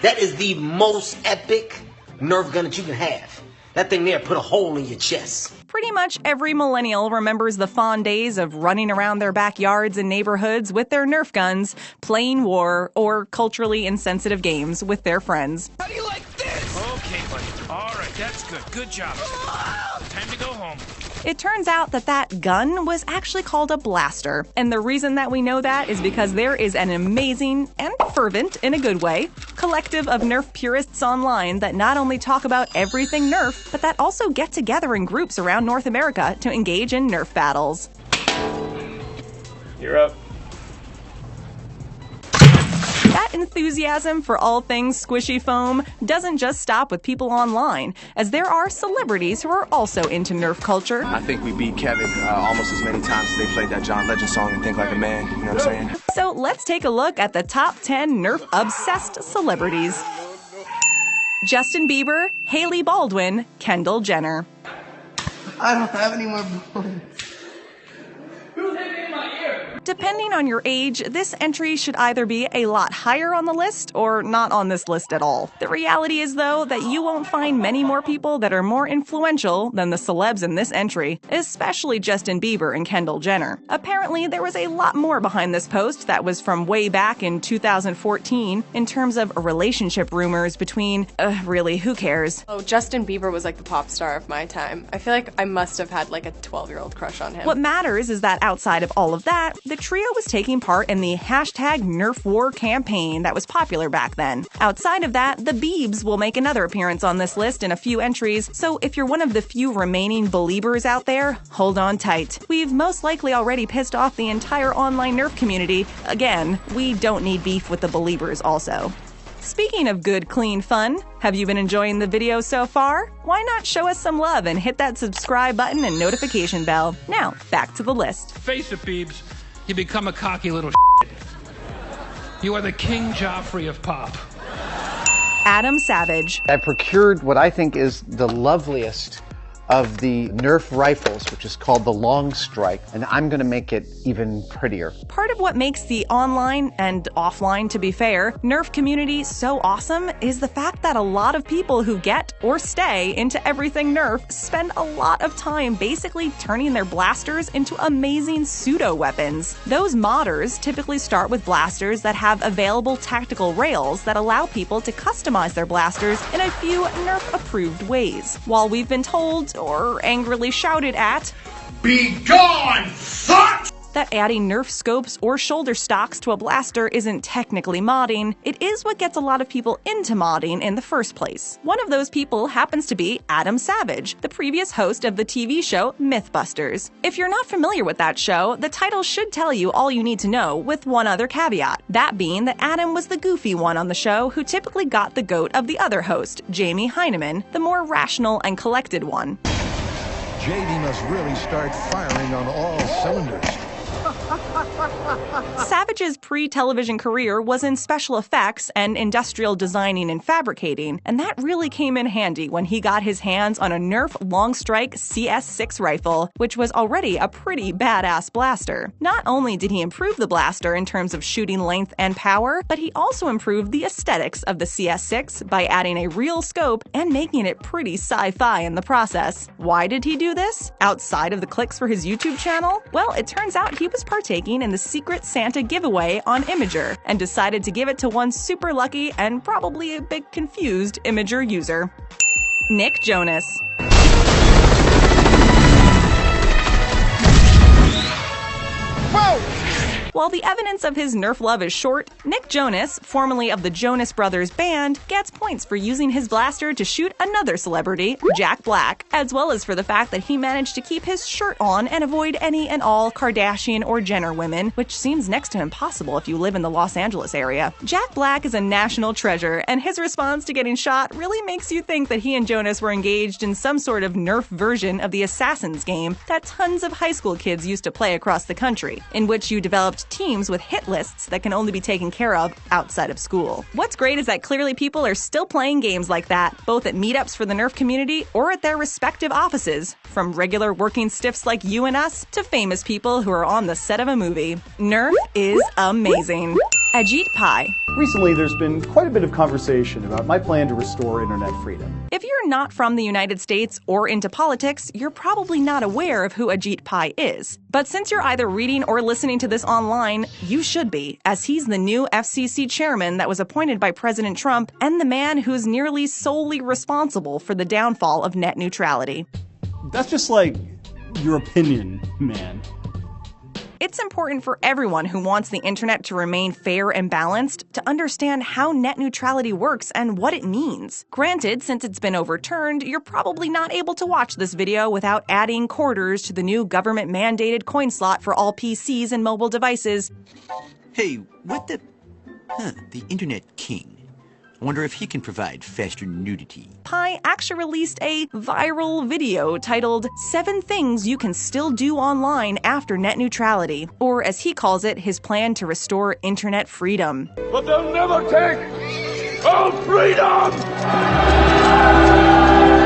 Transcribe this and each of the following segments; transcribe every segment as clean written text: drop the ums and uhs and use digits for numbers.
That is the most epic Nerf gun that you can have. That thing there put a hole in your chest. Pretty much every millennial remembers the fond days of running around their backyards and neighborhoods with their Nerf guns, playing war, or culturally insensitive games with their friends. How do you like this? Okay, buddy. All right, that's good. Good job. Time to go home. It turns out that gun was actually called a blaster, and the reason that we know that is because there is an amazing, and fervent in a good way, collective of Nerf purists online that not only talk about everything Nerf, but that also get together in groups around North America to engage in Nerf battles. You're up. That enthusiasm for all things squishy foam doesn't just stop with people online, as there are celebrities who are also into Nerf culture. I think we beat Kevin almost as many times as they played that John Legend song and Think Like a Man, you know what I'm saying? So let's take a look at the top 10 Nerf-obsessed celebrities. Justin Bieber, Hailey Baldwin, Kendall Jenner. I don't have any more bullets. Depending on your age, this entry should either be a lot higher on the list or not on this list at all. The reality is, though, that you won't find many more people that are more influential than the celebs in this entry, especially Justin Bieber and Kendall Jenner. Apparently, there was a lot more behind this post that was from way back in 2014 in terms of relationship rumors between, really, who cares? Oh, Justin Bieber was like the pop star of my time. I feel like I must have had like a 12-year-old crush on him. What matters is that outside of all of that, the trio was taking part in the #NerfWar campaign that was popular back then. Outside of that, the Biebs will make another appearance on this list in a few entries, so if you're one of the few remaining believers out there, hold on tight. We've most likely already pissed off the entire online Nerf community. Again, we don't need beef with the believers also. Speaking of good, clean fun, have you been enjoying the video so far? Why not show us some love and hit that subscribe button and notification bell? Now, back to the list. Face it, Biebs. You become a cocky little shit. You are the King Joffrey of pop. Adam Savage. I procured what I think is the loveliest of the Nerf rifles, which is called the Long Strike, and I'm going to make it even prettier. Part of what makes the online, and offline to be fair, Nerf community so awesome is the fact that a lot of people who get or stay into everything Nerf spend a lot of time basically turning their blasters into amazing pseudo-weapons. Those modders typically start with blasters that have available tactical rails that allow people to customize their blasters in a few Nerf-approved ways. While we've been told, or angrily shouted at, Be gone, fuck! that adding Nerf scopes or shoulder stocks to a blaster isn't technically modding, it is what gets a lot of people into modding in the first place. One of those people happens to be Adam Savage, the previous host of the TV show Mythbusters. If you're not familiar with that show, the title should tell you all you need to know, with one other caveat, that being that Adam was the goofy one on the show who typically got the goat of the other host, Jamie Heineman, the more rational and collected one. JD must really start firing on all cylinders. Savage's pre-television career was in special effects and industrial designing and fabricating, and that really came in handy when he got his hands on a Nerf Long Strike CS6 rifle, which was already a pretty badass blaster. Not only did he improve the blaster in terms of shooting length and power, but he also improved the aesthetics of the CS6 by adding a real scope and making it pretty sci-fi in the process. Why did he do this? Outside of the clicks for his YouTube channel? Well, it turns out he was partaking in the Secret Santa giveaway on Imager, and decided to give it to one super lucky and probably a bit confused Imager user. Nick Jonas. Whoa! While the evidence of his Nerf love is short, Nick Jonas, formerly of the Jonas Brothers Band, gets points for using his blaster to shoot another celebrity, Jack Black, as well as for the fact that he managed to keep his shirt on and avoid any and all Kardashian or Jenner women, which seems next to impossible if you live in the Los Angeles area. Jack Black is a national treasure, and his response to getting shot really makes you think that he and Jonas were engaged in some sort of Nerf version of the Assassins game that tons of high school kids used to play across the country, in which you developed teams with hit lists that can only be taken care of outside of school. What's great is that clearly people are still playing games like that, both at meetups for the Nerf community or at their respective offices, from regular working stiffs like you and us to famous people who are on the set of a movie. Nerf is amazing. Ajit Pai. Recently, there's been quite a bit of conversation about my plan to restore internet freedom. If you're not from the United States or into politics, you're probably not aware of who Ajit Pai is. But since you're either reading or listening to this online, you should be, as he's the new FCC chairman that was appointed by President Trump and the man who's nearly solely responsible for the downfall of net neutrality. That's just like your opinion, man. It's important for everyone who wants the internet to remain fair and balanced to understand how net neutrality works and what it means. Granted, since it's been overturned, you're probably not able to watch this video without adding quarters to the new government-mandated coin slot for all PCs and mobile devices. Hey, what the... the Internet King. I wonder if he can provide faster nudity. Pai actually released a viral video titled 7 Things You Can Still Do Online After Net Neutrality, or as he calls it, his plan to restore internet freedom. But they'll never take our freedom!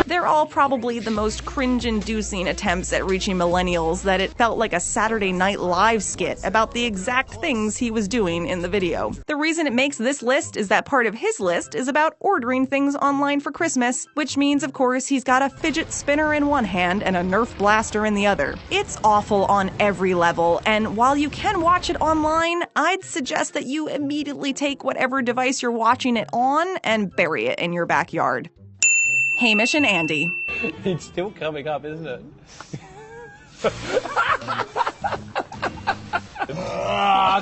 They're all probably the most cringe-inducing attempts at reaching millennials that it felt like a Saturday Night Live skit about the exact things he was doing in the video. The reason it makes this list is that part of his list is about ordering things online for Christmas, which means, of course, he's got a fidget spinner in one hand and a Nerf Blaster in the other. It's awful on every level, and while you can watch it online, I'd suggest that you immediately take whatever device you're watching it on and bury it in your backyard. Hamish and Andy. It's still coming up, isn't it?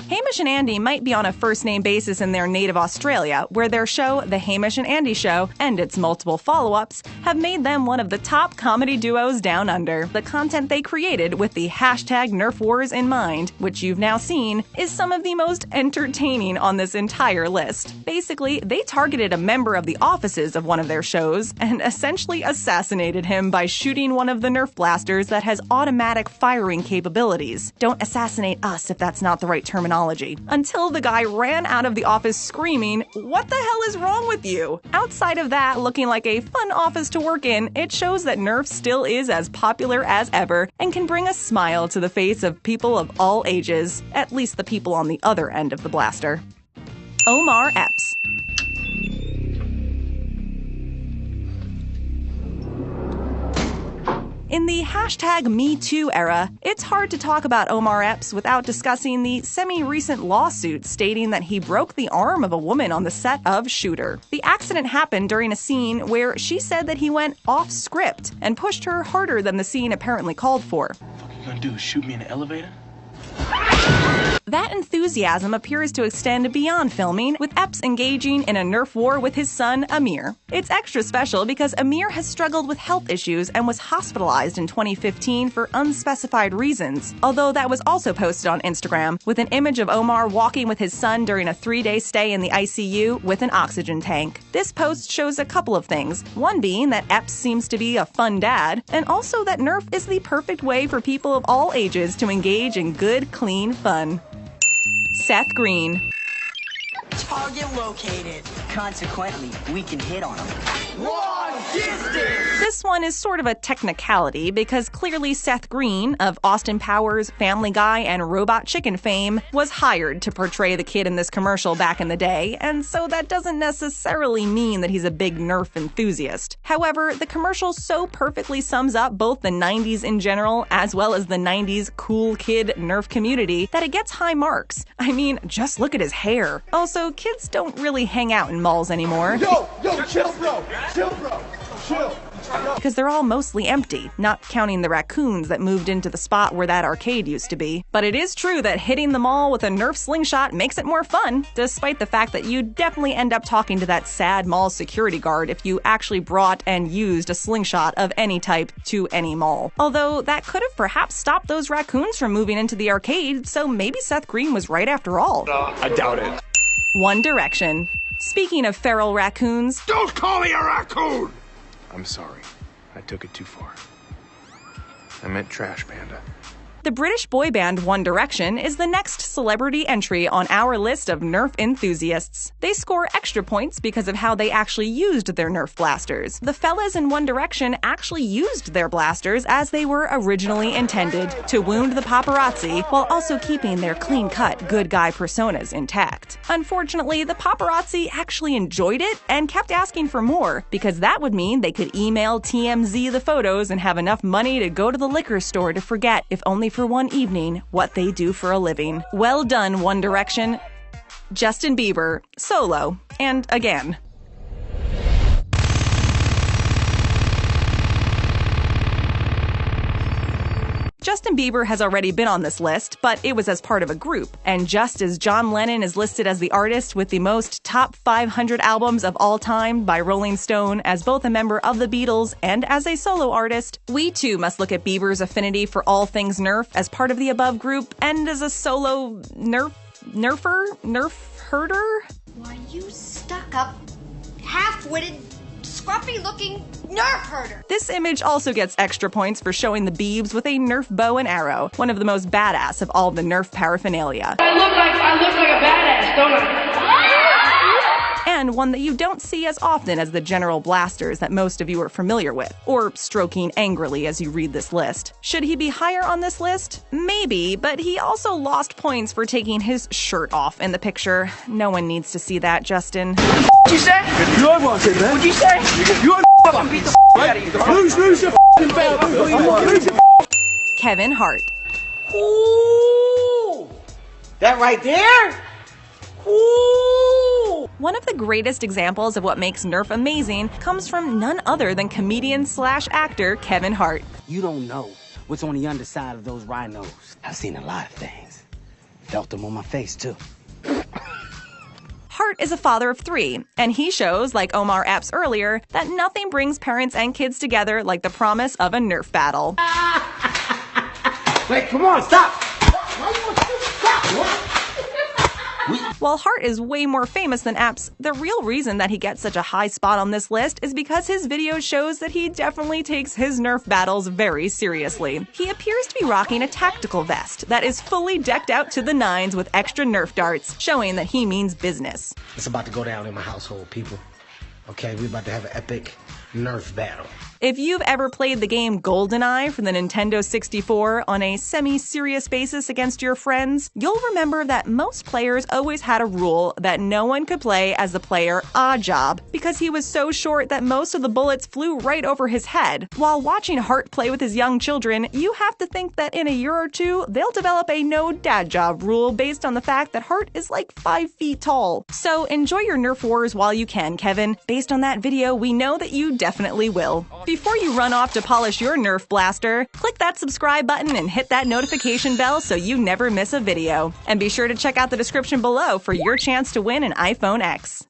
Hamish and Andy might be on a first-name basis in their native Australia, where their show, The Hamish and Andy Show, and its multiple follow-ups, have made them one of the top comedy duos down under. The content they created with the hashtag Nerf Wars in mind, which you've now seen, is some of the most entertaining on this entire list. Basically, they targeted a member of the offices of one of their shows and essentially assassinated him by shooting one of the Nerf blasters that has automatic firing capabilities. Don't assassinate us if that's not the right terminology. Until the guy ran out of the office screaming, "What the hell is wrong with you?" Outside of that looking like a fun office to work in, it shows that Nerf still is as popular as ever and can bring a smile to the face of people of all ages, at least the people on the other end of the blaster. Omar Epps. In the hashtag #MeToo era, it's hard to talk about Omar Epps without discussing the semi-recent lawsuit stating that he broke the arm of a woman on the set of Shooter. The accident happened during a scene where she said that he went off script and pushed her harder than the scene apparently called for. What you gonna do, shoot me in the elevator? That enthusiasm appears to extend beyond filming, with Epps engaging in a Nerf war with his son, Amir. It's extra special because Amir has struggled with health issues and was hospitalized in 2015 for unspecified reasons, although that was also posted on Instagram, with an image of Omar walking with his son during a 3-day stay in the ICU with an oxygen tank. This post shows a couple of things, one being that Epps seems to be a fun dad, and also that Nerf is the perfect way for people of all ages to engage in good, clean fun. Seth Green. Target located. Consequently, we can hit on them. Long distance! This one is sort of a technicality because clearly Seth Green, of Austin Powers, Family Guy, and Robot Chicken fame, was hired to portray the kid in this commercial back in the day, and so that doesn't necessarily mean that he's a big Nerf enthusiast. However, the commercial so perfectly sums up both the 90s in general as well as the 90s cool kid Nerf community that it gets high marks. I mean, just look at his hair. Also, kids don't really hang out in malls anymore. Yo, chill, bro. Chill, bro. Chill. Because they're all mostly empty, not counting the raccoons that moved into the spot where that arcade used to be. But it is true that hitting the mall with a Nerf slingshot makes it more fun, despite the fact that you definitely end up talking to that sad mall security guard if you actually brought and used a slingshot of any type to any mall. Although that could have perhaps stopped those raccoons from moving into the arcade, so maybe Seth Green was right after all. I doubt it. One Direction. Speaking of feral raccoons, Don't call me a raccoon! I'm sorry. I took it too far. I meant trash panda. The British boy band One Direction is the next celebrity entry on our list of Nerf enthusiasts. They score extra points because of how they actually used their Nerf blasters. The fellas in One Direction actually used their blasters as they were originally intended, to wound the paparazzi while also keeping their clean-cut good guy personas intact. Unfortunately, the paparazzi actually enjoyed it and kept asking for more, because that would mean they could email TMZ the photos and have enough money to go to the liquor store to forget, if only for one evening, what they do for a living. Well done, One Direction. Justin Bieber, solo, and again. Justin Bieber has already been on this list, but it was as part of a group. And just as John Lennon is listed as the artist with the most top 500 albums of all time by Rolling Stone as both a member of the Beatles and as a solo artist, we too must look at Bieber's affinity for all things Nerf as part of the above group and as a solo Nerf herder? Why, you stuck-up, half-witted, scruffy-looking Nerf herder! This image also gets extra points for showing the Biebs with a Nerf bow and arrow, one of the most badass of all the Nerf paraphernalia. I look like a badass, don't I? And one that you don't see as often as the general blasters that most of you are familiar with, or stroking angrily as you read this list. Should he be higher on this list? Maybe, but he also lost points for taking his shirt off in the picture. No one needs to see that, Justin. What'd you say? You want it, man. What'd you say? You want fucking beat the out of you. Lose your fucking belt. Kevin Hart. Ooh! That right there? Ooh! One of the greatest examples of what makes Nerf amazing comes from none other than comedian/actor Kevin Hart. You don't know what's on the underside of those rhinos. I've seen a lot of things. Felt them on my face, too. Hart is a father of 3, and he shows, like Omar Epps earlier, that nothing brings parents and kids together like the promise of a Nerf battle. Wait, come on, stop! Why you want to stop? What? While Hart is way more famous than Epps, the real reason that he gets such a high spot on this list is because his video shows that he definitely takes his Nerf battles very seriously. He appears to be rocking a tactical vest that is fully decked out to the nines with extra Nerf darts, showing that he means business. It's about to go down in my household, people. Okay, we're about to have an epic Nerf battle. If you've ever played the game GoldenEye for the Nintendo 64 on a semi-serious basis against your friends, you'll remember that most players always had a rule that no one could play as the player Oddjob because he was so short that most of the bullets flew right over his head. While watching Hart play with his young children, you have to think that in a year or two, they'll develop a no dad job rule based on the fact that Hart is like 5 feet tall. So enjoy your Nerf wars while you can, Kevin. Based on that video, we know that you definitely will. Before you run off to polish your Nerf blaster, click that subscribe button and hit that notification bell so you never miss a video. And be sure to check out the description below for your chance to win an iPhone X.